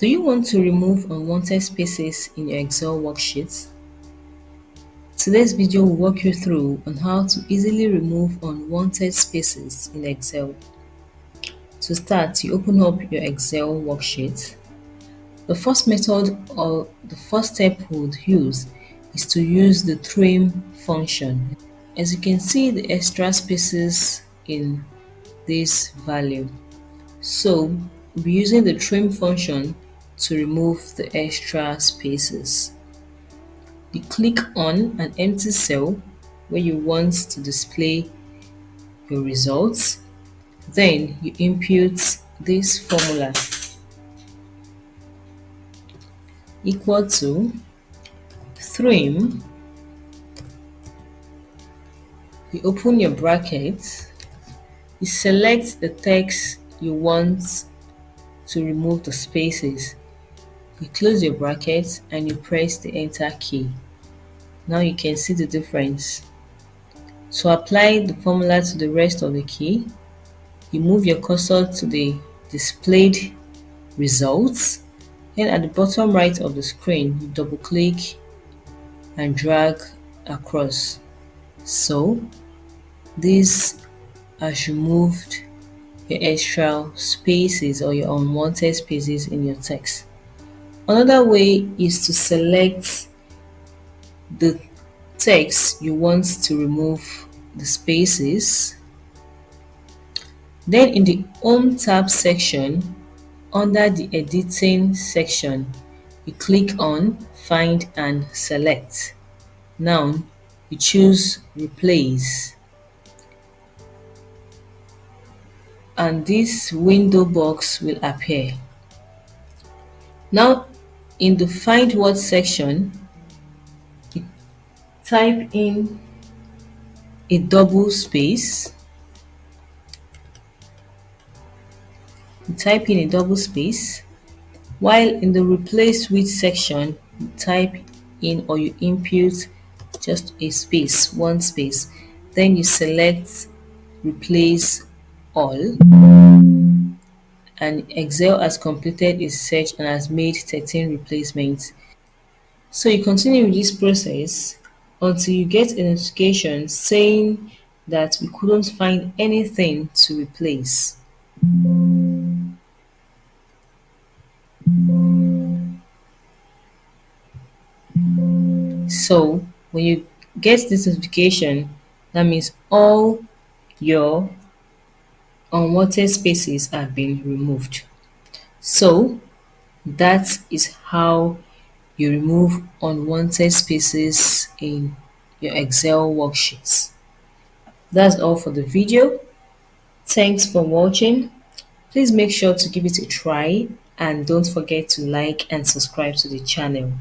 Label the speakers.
Speaker 1: Do you want to remove unwanted spaces in your Excel worksheet? Today's video will walk you through on how to easily remove unwanted spaces in Excel. To start, you open up your Excel worksheet. The first method or the first step we would use is to use the trim function. As you can see the extra spaces in this value. So we'll be using the trim function to remove the extra spaces. You click on an empty cell where you want to display your results. Then you input this formula equal to trim. You open your brackets. You select the text you want to remove the spaces. You close your brackets and you press the enter key. Now you can see the difference. To apply the formula to the rest of the key, you move your cursor to the displayed results, and at the bottom right of the screen you double click and drag across. So this has removed your extra spaces or your unwanted spaces in your text. Another way is to select the text you want to remove the spaces. Then in the Home tab section, under the Editing section, you click on Find and Select. Now you choose Replace, and this window box will appear. Now in the Find Word section, you type in a double space. While in the Replace With section, you type in or you input just a space, one space. Then you select Replace All, and Excel has completed its search and has made 13 replacements. So you continue with this process until you get a notification saying that we couldn't find anything to replace. So when you get this notification, that means all your unwanted spaces have been removed. So that is how you remove unwanted spaces in your Excel worksheets. That's all for the video. Thanks for watching. Please make sure to give it a try and don't forget to like and subscribe to the channel.